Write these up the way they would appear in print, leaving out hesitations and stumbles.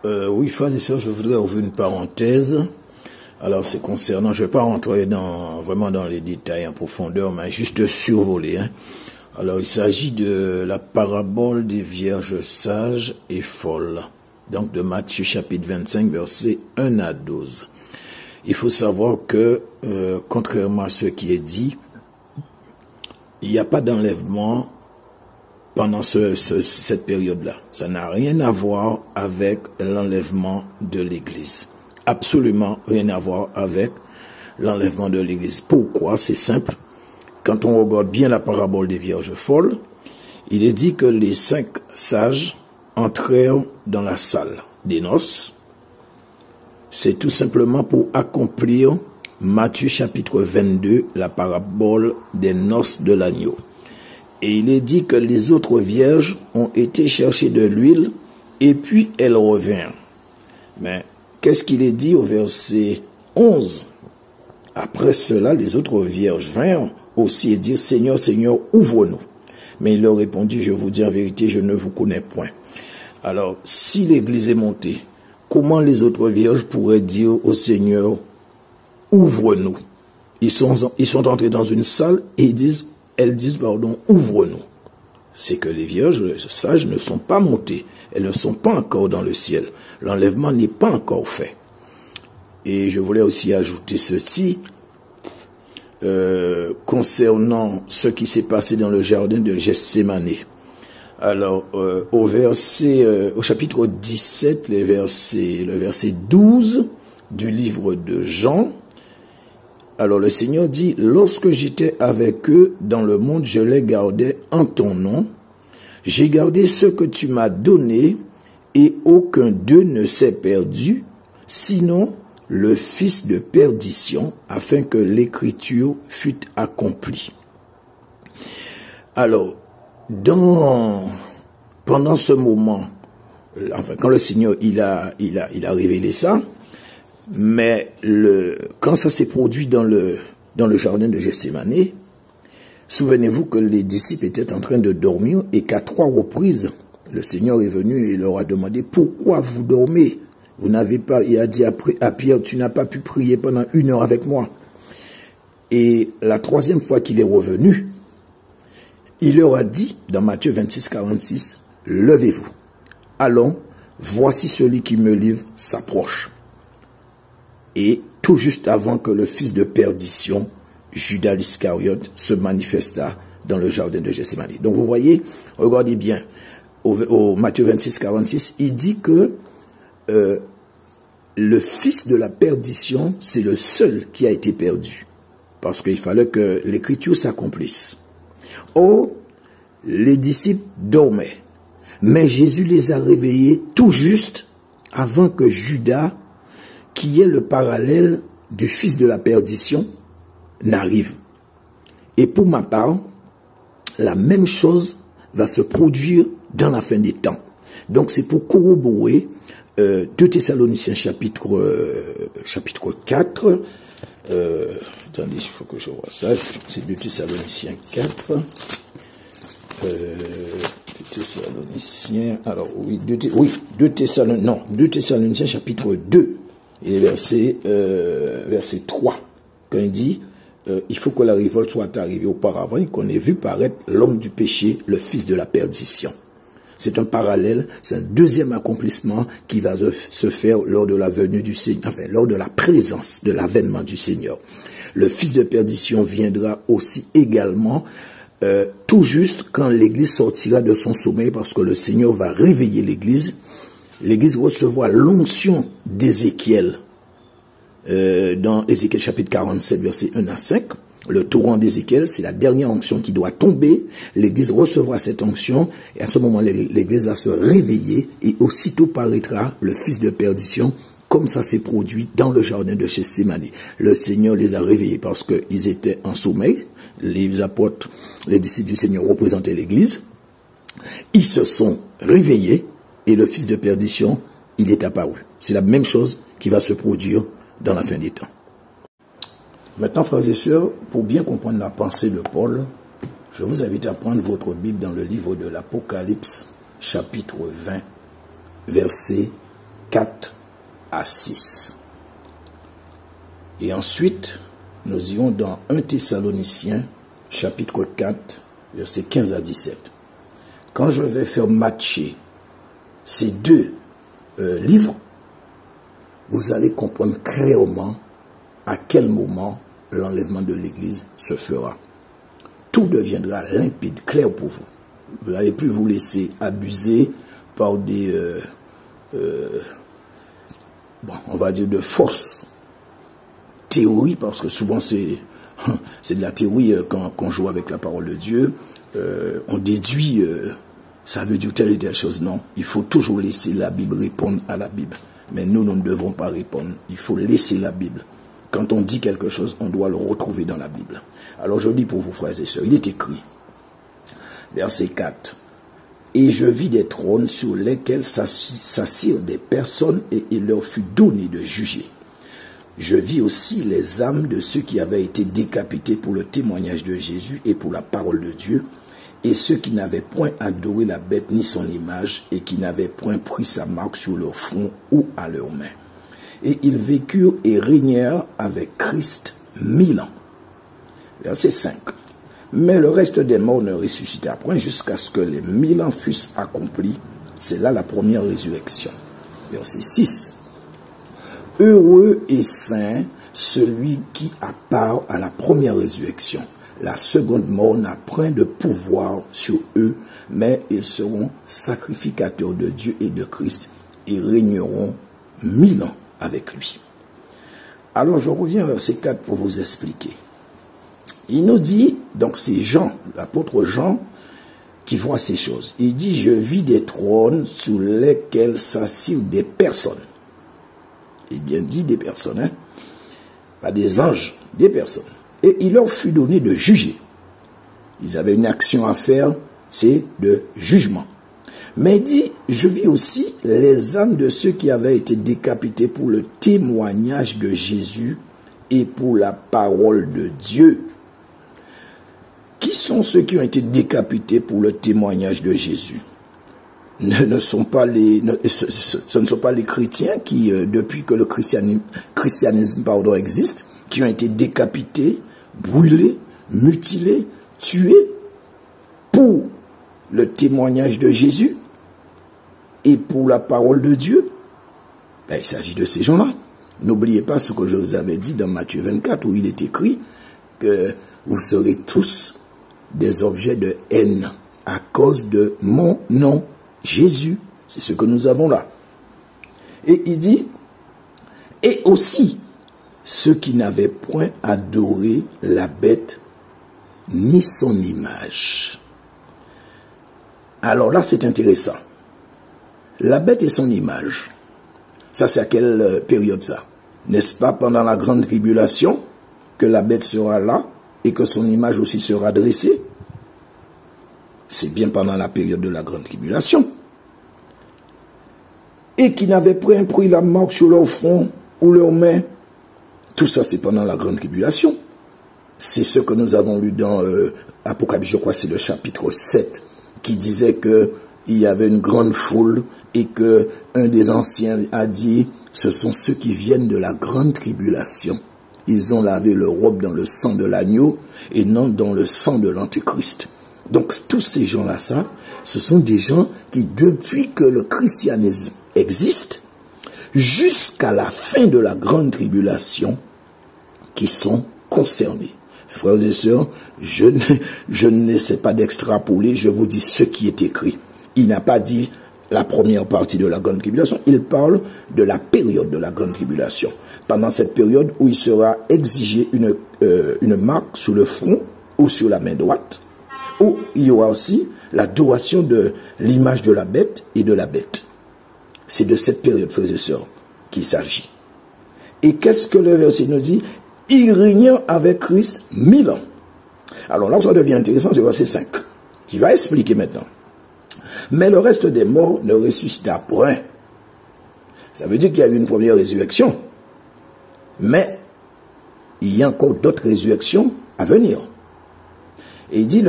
Oui, frères et sœurs, je voudrais ouvrir une parenthèse. Alors, c'est concernant, je ne vais pas rentrer vraiment dans les détails en profondeur, mais juste survoler. Alors, il s'agit de la parabole des vierges sages et folles. Donc, de Matthieu chapitre 25, versets 1 à 12. Il faut savoir que, contrairement à ce qui est dit, il n'y a pas d'enlèvement pendant cette période-là. Ça n'a rien à voir avec l'enlèvement de l'Église. Absolument rien à voir avec l'enlèvement de l'Église. Pourquoi? C'est simple. Quand on regarde bien la parabole des vierges folles, il est dit que les 5 sages entrèrent dans la salle des noces. C'est tout simplement pour accomplir Matthieu chapitre 22, la parabole des noces de l'agneau. Et il est dit que les autres vierges ont été chercher de l'huile et puis elles revinrent. Mais qu'est-ce qu'il est dit au verset 11? Après cela, les autres vierges vinrent aussi et dirent, Seigneur, Seigneur, ouvre-nous. Mais il leur répondit, je vous dis en vérité, je ne vous connais point. Alors, si l'Église est montée, comment les autres vierges pourraient dire au Seigneur, ouvre-nous? Ils sont entrés dans une salle et elles disent, ouvre-nous. C'est que les vierges sages ne sont pas montées. Elles ne sont pas encore dans le ciel. L'enlèvement n'est pas encore fait. Et je voulais aussi ajouter ceci, concernant ce qui s'est passé dans le jardin de Gethsémani. Alors, au chapitre 17, le verset 12 du livre de Jean, alors le Seigneur dit, lorsque j'étais avec eux dans le monde, je les gardais en ton nom. J'ai gardé ce que tu m'as donné et aucun d'eux ne s'est perdu, sinon le fils de perdition, afin que l'écriture fût accomplie. Alors, pendant ce moment, quand le Seigneur il a révélé ça, mais quand ça s'est produit dans le jardin de Gethsémani, souvenez-vous que les disciples étaient en train de dormir et qu'à 3 reprises, le Seigneur est venu et leur a demandé, pourquoi vous dormez? Vous n'avez pas, il a dit à Pierre, tu n'as pas pu prier pendant 1 heure avec moi. Et la 3e fois qu'il est revenu, il leur a dit, dans Matthieu 26, 46, levez-vous, allons, voici celui qui me livre s'approche. Et tout juste avant que le fils de perdition, Judas l'Iscariote, se manifesta dans le jardin de Gethsémani. Donc vous voyez, regardez bien, au Matthieu 26, 46, il dit que le fils de la perdition, c'est le seul qui a été perdu. Parce qu'il fallait que l'écriture s'accomplisse. Or, les disciples dormaient. Mais Jésus les a réveillés tout juste avant que Judas, qui est le parallèle du fils de la perdition, n'arrive. Et pour ma part, la même chose va se produire dans la fin des temps. Donc c'est pour corroborer 2 Thessaloniciens chapitre 4. Attendez, il faut que je vois ça. C'est 2 Thessaloniciens 4. 2 Thessaloniciens. Alors oui, 2 Thessaloniciens chapitre 2. Et verset 3, quand il dit, il faut que la révolte soit arrivée auparavant et qu'on ait vu paraître l'homme du péché, le fils de la perdition. C'est un parallèle, c'est un deuxième accomplissement qui va se faire lors de la venue du Seigneur, enfin, lors de la présence, de l'avènement du Seigneur. Le fils de perdition viendra aussi également, tout juste quand l'Église sortira de son sommeil, parce que le Seigneur va réveiller l'Église. L'Église recevra l'onction d'Ézéchiel, dans Ézéchiel chapitre 47, versets 1 à 5. Le torrent d'Ézéchiel, c'est la dernière onction qui doit tomber. L'Église recevra cette onction et à ce moment, l'Église va se réveiller et aussitôt paraîtra le fils de perdition, comme ça s'est produit dans le jardin de Gethsémani. Le Seigneur les a réveillés parce qu'ils étaient en sommeil. Les apôtres, les disciples du Seigneur représentaient l'Église. Ils se sont réveillés et le fils de perdition, il est apparu. C'est la même chose qui va se produire dans la fin des temps. Maintenant, frères et sœurs, pour bien comprendre la pensée de Paul, Je vous invite à prendre votre Bible dans le livre de l'Apocalypse, chapitre 20, versets 4 à 6. Et ensuite, nous irons dans 1 Thessaloniciens, chapitre 4, versets 15 à 17. Quand je vais faire matcher ces deux livres, vous allez comprendre clairement à quel moment l'enlèvement de l'Église se fera. Tout deviendra limpide, clair pour vous. Vous n'allez plus vous laisser abuser par des, on va dire de fausses théories, parce que souvent c'est de la théorie quand on joue avec la parole de Dieu. On déduit, ça veut dire telle et telle chose. Non, il faut toujours laisser la Bible répondre à la Bible. Mais nous ne devons pas répondre. Il faut laisser la Bible. Quand on dit quelque chose, on doit le retrouver dans la Bible. Alors je dis pour vous, frères et sœurs, il est écrit, verset 4, « Et je vis des trônes sur lesquels s'assirent des personnes, et il leur fut donné de juger. Je vis aussi les âmes de ceux qui avaient été décapités pour le témoignage de Jésus et pour la parole de Dieu, et ceux qui n'avaient point adoré la bête ni son image, et qui n'avaient point pris sa marque sur leur front ou à leurs mains. Et ils vécurent et régnèrent avec Christ 1000 ans. » Verset 5. « Mais le reste des morts ne ressuscita point jusqu'à ce que les 1000 ans fussent accomplis. » C'est là la première résurrection. Verset 6. « Heureux et saint celui qui a part à la première résurrection. La seconde mort n'a point de pouvoir sur eux, mais ils seront sacrificateurs de Dieu et de Christ et régneront 1000 ans avec lui. » Alors je reviens à verset 4 pour vous expliquer. Il nous dit, donc c'est Jean, l'apôtre Jean, qui voit ces choses. Il dit, je vis des trônes sous lesquels s'assirent des personnes. Il bien dit des personnes, hein? Pas des anges, des personnes. Et il leur fut donné de juger. Ils avaient une action à faire, c'est de jugement. Mais il dit, je vis aussi les âmes de ceux qui avaient été décapités pour le témoignage de Jésus et pour la parole de Dieu. Qui sont ceux qui ont été décapités pour le témoignage de Jésus? Ce ne sont pas les chrétiens qui, depuis que le christianisme existe, qui ont été décapités, brûlés, mutilés, tués pour le témoignage de Jésus et pour la parole de Dieu. Ben, il s'agit de ces gens-là. N'oubliez pas ce que je vous avais dit dans Matthieu 24, où il est écrit que vous serez tous des objets de haine à cause de mon nom, Jésus. C'est ce que nous avons là. Et il dit, et aussi ceux qui n'avaient point adoré la bête ni son image. Alors là, c'est intéressant. La bête et son image, ça c'est à quelle période ça? N'est-ce pas pendant la grande tribulation que la bête sera là et que son image aussi sera dressée? C'est bien pendant la période de la grande tribulation. Et qui n'avaient point pris la marque sur leur front ou leurs mains. Tout ça, c'est pendant la grande tribulation. C'est ce que nous avons lu dans Apocalypse, je crois c'est le chapitre 7, qui disait que il y avait une grande foule et que un des anciens a dit, ce sont ceux qui viennent de la grande tribulation. Ils ont lavé leur robe dans le sang de l'agneau et non dans le sang de l'antéchrist. Donc tous ces gens-là, ça, ce sont des gens qui, depuis que le christianisme existe, jusqu'à la fin de la grande tribulation, qui sont concernés. Frères et sœurs, je n'essaie pas d'extrapoler, je vous dis ce qui est écrit. Il n'a pas dit la première partie de la grande tribulation, il parle de la période de la grande tribulation. Pendant cette période où il sera exigé une marque sur le front ou sur la main droite, où il y aura aussi l'adoration de l'image de la bête et de la bête. C'est de cette période, frères et sœurs, qu'il s'agit. Et qu'est-ce que le verset nous dit? Il régnait avec Christ 1000 ans. Alors là, ça devient intéressant, c'est le verset 5, qui va expliquer maintenant. Mais le reste des morts ne ressuscita point. Ça veut dire qu'il y a eu une première résurrection. Mais il y a encore d'autres résurrections à venir. Et il dit,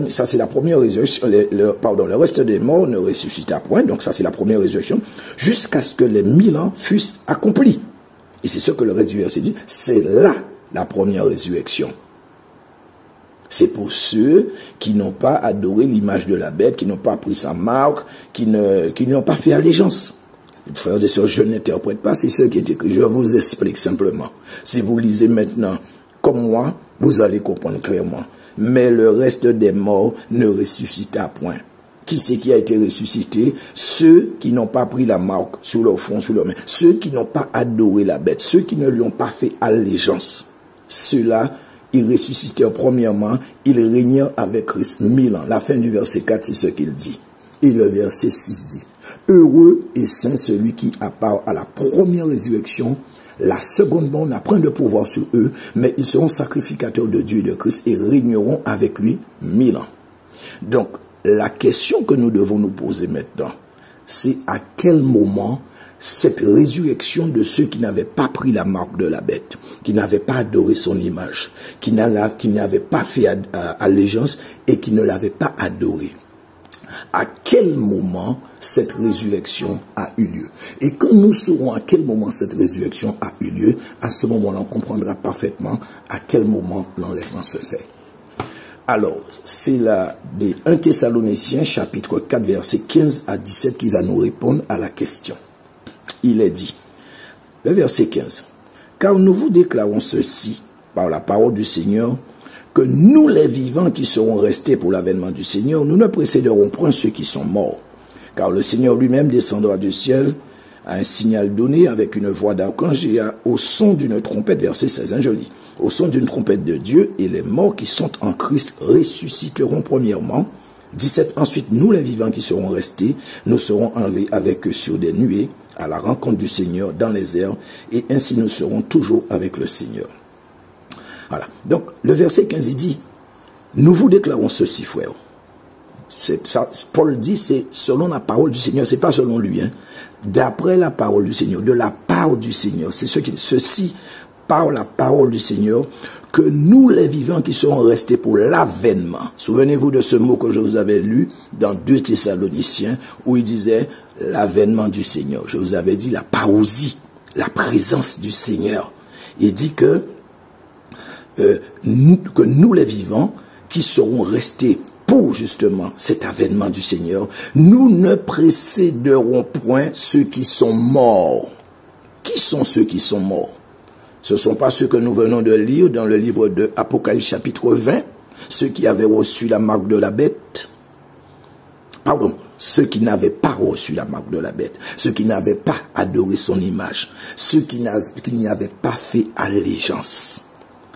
ça c'est la première résurrection, le reste des morts ne ressuscita point, donc ça c'est la première résurrection, jusqu'à ce que les 1000 ans fussent accomplis. Et c'est ce que le reste du verset dit, c'est là la première résurrection. C'est pour ceux qui n'ont pas adoré l'image de la bête, qui n'ont pas pris sa marque, qui n'ont pas fait allégeance. Frères et sœurs, je n'interprète pas, c'est ce qui est écrit. Je vous explique simplement. Si vous lisez maintenant comme moi, vous allez comprendre clairement. Mais le reste des morts ne ressuscita point. Qui c'est qui a été ressuscité? Ceux qui n'ont pas pris la marque sur leur front, sur leur main. Ceux qui n'ont pas adoré la bête. Ceux qui ne lui ont pas fait allégeance. Ceux-là, ils ressuscitèrent premièrement. Ils régnèrent avec Christ 1000 ans. La fin du verset 4, c'est ce qu'il dit. Et le verset 6 dit, heureux et saint celui qui a part à la première résurrection. La seconde mort n'a point de pouvoir sur eux, mais ils seront sacrificateurs de Dieu et de Christ et régneront avec lui 1000 ans. Donc, la question que nous devons nous poser maintenant, c'est à quel moment cette résurrection de ceux qui n'avaient pas pris la marque de la bête, qui n'avaient pas adoré son image, qui n'avaient pas fait allégeance et qui ne l'avaient pas adoré. À quel moment cette résurrection a eu lieu? Et quand nous saurons à quel moment cette résurrection a eu lieu, à ce moment-là, on comprendra parfaitement à quel moment l'enlèvement se fait. Alors, c'est là des 1 Thessaloniciens, chapitre 4, versets 15 à 17, qui va nous répondre à la question. Il est dit, le verset 15, « Car nous vous déclarons ceci par la parole du Seigneur, que nous les vivants qui serons restés pour l'avènement du Seigneur, nous ne précéderons point ceux qui sont morts. Car le Seigneur lui-même descendra du ciel à un signal donné avec une voix d'archange et au son d'une trompette, verset 16, joli, au son d'une trompette de Dieu, et les morts qui sont en Christ ressusciteront premièrement. 17, ensuite, nous les vivants qui serons restés, nous serons enlevés avec eux sur des nuées, à la rencontre du Seigneur dans les airs, et ainsi nous serons toujours avec le Seigneur. Voilà. Donc, le verset 15, il dit, nous vous déclarons ceci, frère. Ça, Paul dit, c'est selon la parole du Seigneur, c'est pas selon lui, hein. D'après la parole du Seigneur, de la part du Seigneur, c'est ceci, par la parole du Seigneur, que nous les vivants qui serons restés pour l'avènement. Souvenez-vous de ce mot que je vous avais lu dans 2 Thessaloniciens, où il disait l'avènement du Seigneur. Je vous avais dit la parousie, la présence du Seigneur. Il dit que nous les vivants qui serons restés pour justement cet avènement du Seigneur, nous ne précéderons point ceux qui sont morts. Qui sont ceux qui sont morts? Ce ne sont pas ceux que nous venons de lire dans le livre de Apocalypse chapitre 20, ceux qui avaient reçu la marque de la bête. Pardon, ceux qui n'avaient pas reçu la marque de la bête, ceux qui n'avaient pas adoré son image, ceux qui n'y avaient pas fait allégeance.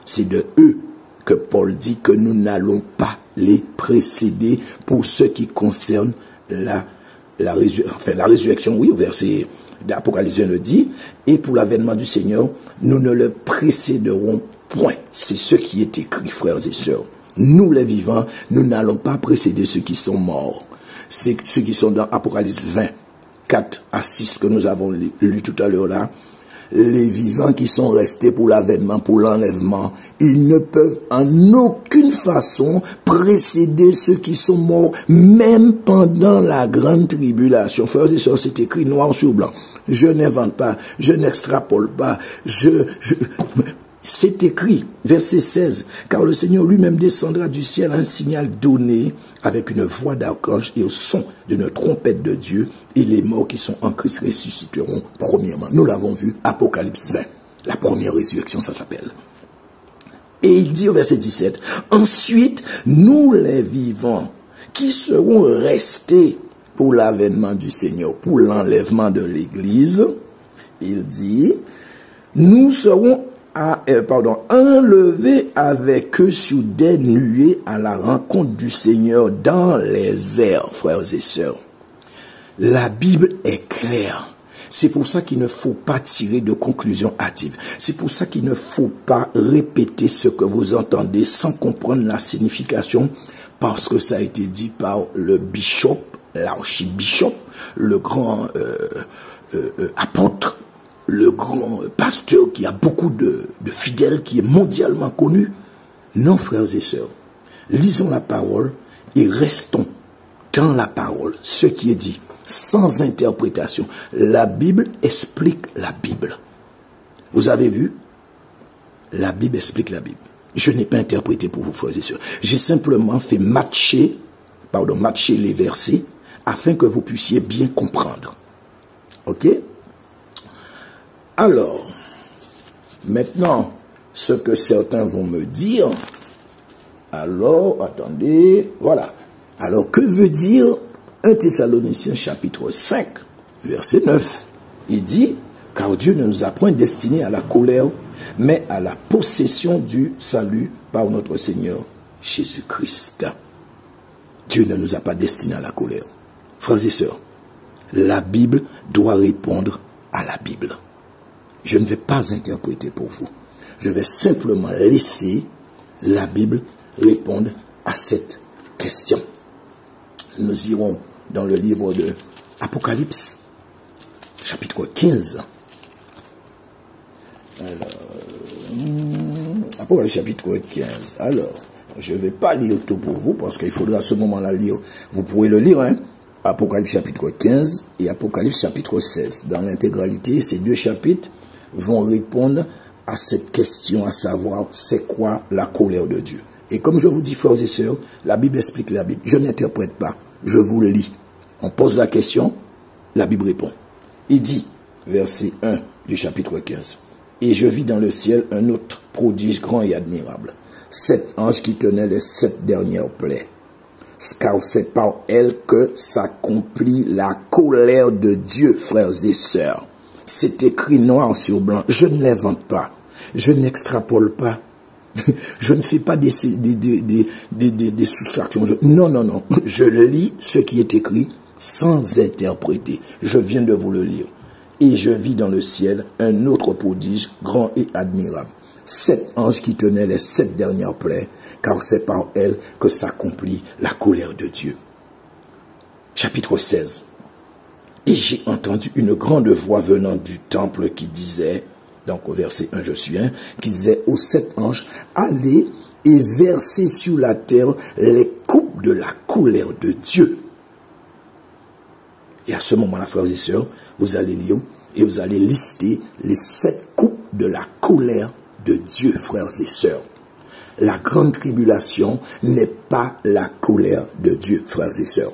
C'est de eux que Paul dit que nous n'allons pas les précéder pour ce qui concerne la résurrection, oui, au verset d'Apocalypse le dit, et pour l'avènement du Seigneur, nous ne le précéderons point. C'est ce qui est écrit, frères et sœurs. Nous, les vivants, nous n'allons pas précéder ceux qui sont morts. C'est ceux qui sont dans Apocalypse 20, 4 à 6 que nous avons lu tout à l'heure là. Les vivants qui sont restés pour l'avènement, pour l'enlèvement, ils ne peuvent en aucune façon précéder ceux qui sont morts, même pendant la grande tribulation. Frères et sœurs, c'est écrit noir sur blanc. Je n'invente pas, je n'extrapole pas, c'est écrit, verset 16, car le Seigneur lui-même descendra du ciel à un signal donné avec une voix d'archange et au son d'une trompette de Dieu, et les morts qui sont en Christ ressusciteront premièrement. Nous l'avons vu, Apocalypse 20, la première résurrection, ça s'appelle. Et il dit au verset 17, ensuite, nous les vivants qui serons restés pour l'avènement du Seigneur, pour l'enlèvement de l'Église, il dit, nous serons enlevés avec eux sur des nuées à la rencontre du Seigneur dans les airs, frères et sœurs. La Bible est claire. C'est pour ça qu'il ne faut pas tirer de conclusions hâtives. C'est pour ça qu'il ne faut pas répéter ce que vous entendez sans comprendre la signification, parce que ça a été dit par le bishop, l'archibishop, le grand apôtre, le grand pasteur qui a beaucoup de fidèles, qui est mondialement connu. Non, frères et sœurs, Lisons la parole et restons dans la parole, ce qui est dit, sans interprétation. La Bible explique la Bible. Vous avez vu? La Bible explique la Bible. Je n'ai pas interprété pour vous, frères et sœurs. J'ai simplement fait matcher les versets afin que vous puissiez bien comprendre. Ok? Alors, maintenant, ce que certains vont me dire, alors, attendez, voilà. Alors, que veut dire 1 Thessaloniciens chapitre 5, verset 9? Il dit, car Dieu ne nous a point destinés à la colère, mais à la possession du salut par notre Seigneur Jésus-Christ. Dieu ne nous a pas destinés à la colère. Frères et sœurs, la Bible doit répondre à la Bible. Je ne vais pas interpréter pour vous. Je vais simplement laisser la Bible répondre à cette question. Nous irons dans le livre de Apocalypse, chapitre 15. Alors, Apocalypse chapitre 15. Alors, je ne vais pas lire tout pour vous parce qu'il faudra à ce moment-là lire. Vous pourrez le lire, hein. Apocalypse chapitre 15 et Apocalypse chapitre 16. Dans l'intégralité, ces deux chapitres vont répondre à cette question, à savoir c'est quoi la colère de Dieu. Et comme je vous dis, frères et sœurs, la Bible explique la Bible. Je n'interprète pas, je vous le lis. On pose la question, la Bible répond. Il dit, verset 1 du chapitre 15, « Et je vis dans le ciel un autre prodige grand et admirable, 7 anges qui tenaient les 7 dernières plaies. Car c'est par elles que s'accomplit la colère de Dieu, frères et sœurs. » C'est écrit noir sur blanc. Je ne l'invente pas. Je n'extrapole pas. Je ne fais pas des soustractions. Non, non, non. Je lis ce qui est écrit sans interpréter. Je viens de vous le lire. Et je vis dans le ciel un autre prodige grand et admirable. 7 anges qui tenaient les 7 dernières plaies, car c'est par elles que s'accomplit la colère de Dieu. Chapitre 16. Et j'ai entendu une grande voix venant du temple qui disait, donc au verset 1 je suis un, qui disait aux 7 anges, allez et versez sur la terre les coupes de la colère de Dieu. Et à ce moment-là, frères et sœurs, vous allez lire et vous allez lister les 7 coupes de la colère de Dieu, frères et sœurs. La grande tribulation n'est pas la colère de Dieu, frères et sœurs.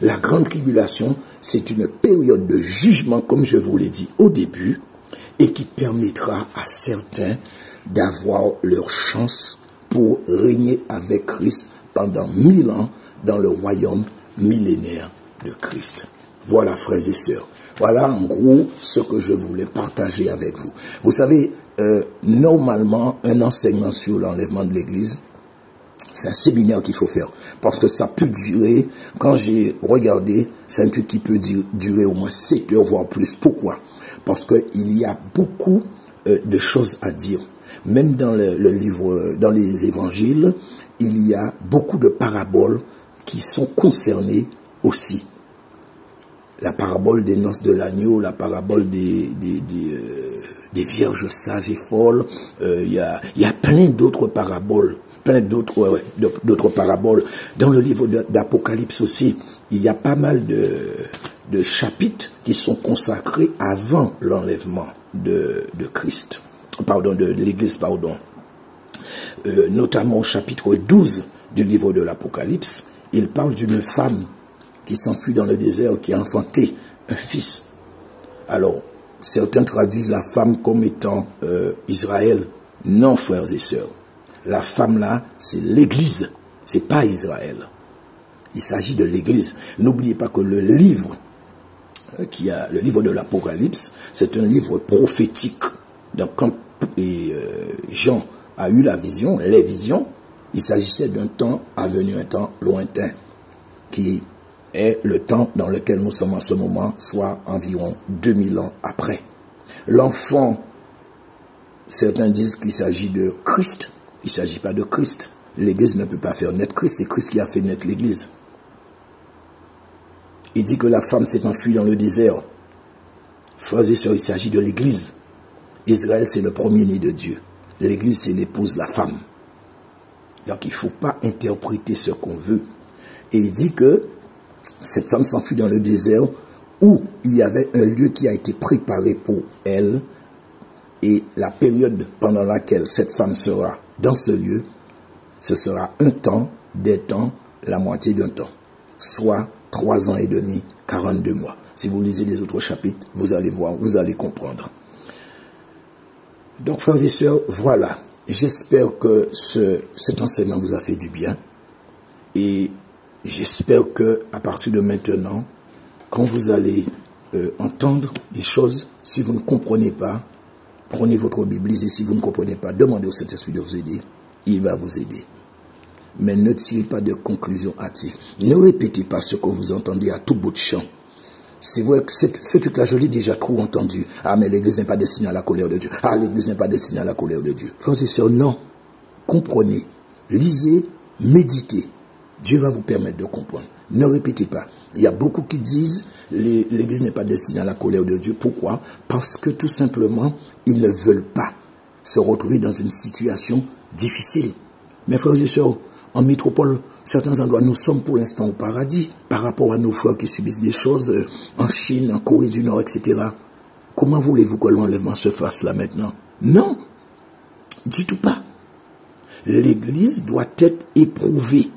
La grande tribulation, c'est une période de jugement, comme je vous l'ai dit au début, et qui permettra à certains d'avoir leur chance pour régner avec Christ pendant 1000 ans dans le royaume millénaire de Christ. Voilà, frères et sœurs. Voilà en gros ce que je voulais partager avec vous. Vous savez, normalement, un enseignement sur l'enlèvement de l'Église, c'est un séminaire qu'il faut faire. Parce que ça peut durer, quand j'ai regardé, c'est un truc qui peut durer au moins 7 heures, voire plus. Pourquoi? Parce qu'il y a beaucoup de choses à dire. Même dans le livre, dans les évangiles, il y a beaucoup de paraboles qui sont concernées aussi. La parabole des noces de l'agneau, la parabole des vierges sages et folles, il y a plein d'autres paraboles. Plein d'autres paraboles. Dans le livre d'Apocalypse aussi, il y a pas mal de chapitres qui sont consacrés avant l'enlèvement de Christ. Pardon, de l'Église, pardon. Notamment au chapitre 12 du livre de l'Apocalypse, il parle d'une femme qui s'enfuit dans le désert, qui a enfanté un fils. Alors, certains traduisent la femme comme étant Israël. Non, frères et sœurs. La femme là, c'est l'Église, c'est pas Israël. Il s'agit de l'Église. N'oubliez pas que le livre, le livre de l'Apocalypse, c'est un livre prophétique. Donc quand Jean a eu les visions, il s'agissait d'un temps à venir, un temps lointain, qui est le temps dans lequel nous sommes en ce moment, soit environ 2000 ans après. L'enfant, certains disent qu'il s'agit de Christ. Il ne s'agit pas de Christ. L'Église ne peut pas faire naître Christ. C'est Christ qui a fait naître l'Église. Il dit que la femme s'est enfuie dans le désert. Frères et sœurs, il s'agit de Donc, il ne faut pas interpréter ce qu'on veut. Et il dit que cette femme s'enfuit dans le désert où il y avait un lieu qui a été préparé pour elle. Et la période pendant laquelle cette femme sera dans ce lieu, ce sera un temps, des temps, la moitié d'un temps. Soit 3 ans et demi, 42 mois. Si vous lisez les autres chapitres, vous allez voir, vous allez comprendre. Donc, frères et sœurs, voilà. J'espère que cet enseignement vous a fait du bien. Et j'espère que à partir de maintenant, quand vous allez entendre des choses, si vous ne comprenez pas, prenez votre Bible, lisez. Si vous ne comprenez pas, demandez au Saint-Esprit de vous aider. Il va vous aider. Mais ne tirez pas de conclusions hâtives. Ne répétez pas ce que vous entendez à tout bout de champ. C'est vrai que ce truc-là, je l'ai déjà trop entendu. Ah, mais l'Église n'est pas destinée à la colère de Dieu. Ah, l'Église n'est pas destinée à la colère de Dieu. Frères et sœurs, non. Comprenez, lisez, méditez. Dieu va vous permettre de comprendre. Ne répétez pas. Il y a beaucoup qui disent l'Église n'est pas destinée à la colère de Dieu. Pourquoi? Parce que tout simplement, ils ne veulent pas se retrouver dans une situation difficile. Mes frères et sœurs, en métropole, certains endroits, nous sommes pour l'instant au paradis par rapport à nos frères qui subissent des choses en Chine, en Corée du Nord, etc. Comment voulez-vous que l'enlèvement se fasse là maintenant? Non, du tout pas. L'Église doit être éprouvée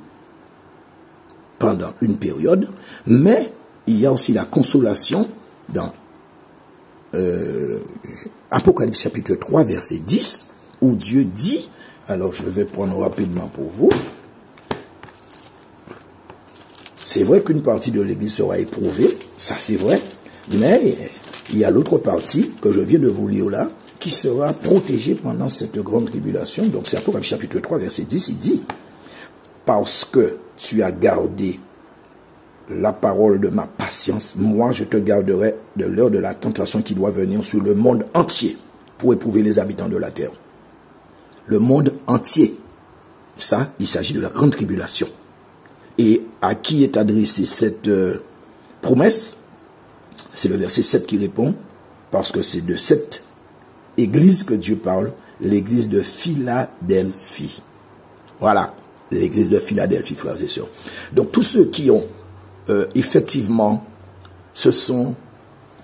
pendant une période, mais il y a aussi la consolation dans Apocalypse chapitre 3, verset 10, où Dieu dit, alors je vais prendre rapidement pour vous, c'est vrai qu'une partie de l'Église sera éprouvée, ça c'est vrai, mais il y a l'autre partie que je viens de vous lire là, qui sera protégée pendant cette grande tribulation. Donc c'est Apocalypse chapitre 3, verset 10, il dit, parce que tu as gardé la parole de ma patience, moi je te garderai de l'heure de la tentation qui doit venir sur le monde entier pour éprouver les habitants de la terre. Le monde entier, ça, il s'agit de la grande tribulation. Et à qui est adressée cette promesse? C'est le verset 7 qui répond, parce que c'est de cette église que Dieu parle, l'église de Philadelphie. Voilà, l'église de Philadelphie, frères et sœurs. Donc tous ceux qui ont effectivement,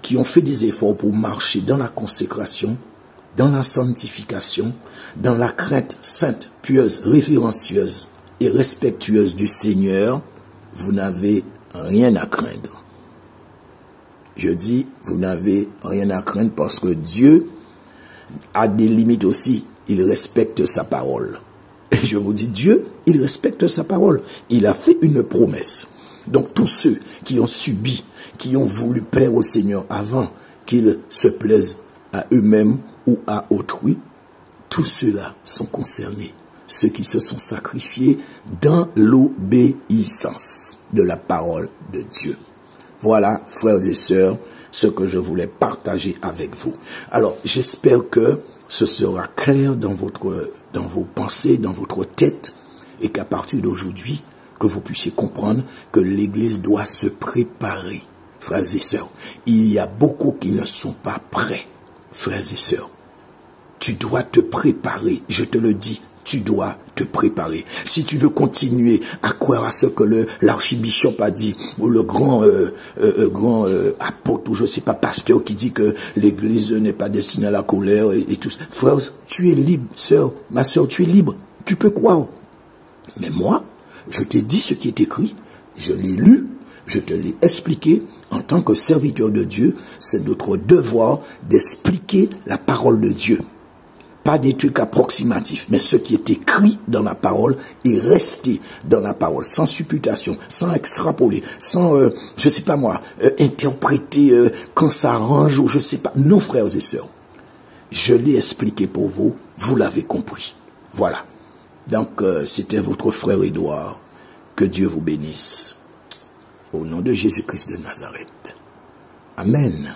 qui ont fait des efforts pour marcher dans la consécration, dans la sanctification, dans la crainte sainte, pieuse, révérencieuse et respectueuse du Seigneur, vous n'avez rien à craindre. Je dis, vous n'avez rien à craindre parce que Dieu a des limites aussi. Il respecte sa parole. Et je vous dis, Dieu, il respecte sa parole. Il a fait une promesse. Donc tous ceux qui ont subi, qui ont voulu plaire au Seigneur avant qu'ils se plaisent à eux-mêmes ou à autrui, tous ceux-là sont concernés. Ceux qui se sont sacrifiés dans l'obéissance de la parole de Dieu. Voilà, frères et sœurs, ce que je voulais partager avec vous. Alors, j'espère que ce sera clair dans vos pensées, dans votre tête, et qu'à partir d'aujourd'hui, que vous puissiez comprendre que l'Église doit se préparer. Frères et sœurs, il y a beaucoup qui ne sont pas prêts. Frères et sœurs, tu dois te préparer, je te le dis. Tu dois te préparer. Si tu veux continuer à croire à ce que l'archibishop a dit, ou le grand apôtre, ou je sais pas, pasteur qui dit que l'Église n'est pas destinée à la colère et tout ça. Frère, tu es libre, sœur, ma sœur, tu es libre. Tu peux croire. Mais moi, je t'ai dit ce qui est écrit, je l'ai lu, je te l'ai expliqué. En tant que serviteur de Dieu, c'est notre devoir d'expliquer la parole de Dieu. Pas des trucs approximatifs, mais ce qui est écrit dans la parole est resté dans la parole, sans supputation, sans extrapoler, sans, je sais pas moi, interpréter quand ça arrange ou je sais pas. Non, frères et sœurs, je l'ai expliqué pour vous, vous l'avez compris. Voilà. Donc, c'était votre frère Édouard. Que Dieu vous bénisse. Au nom de Jésus-Christ de Nazareth. Amen.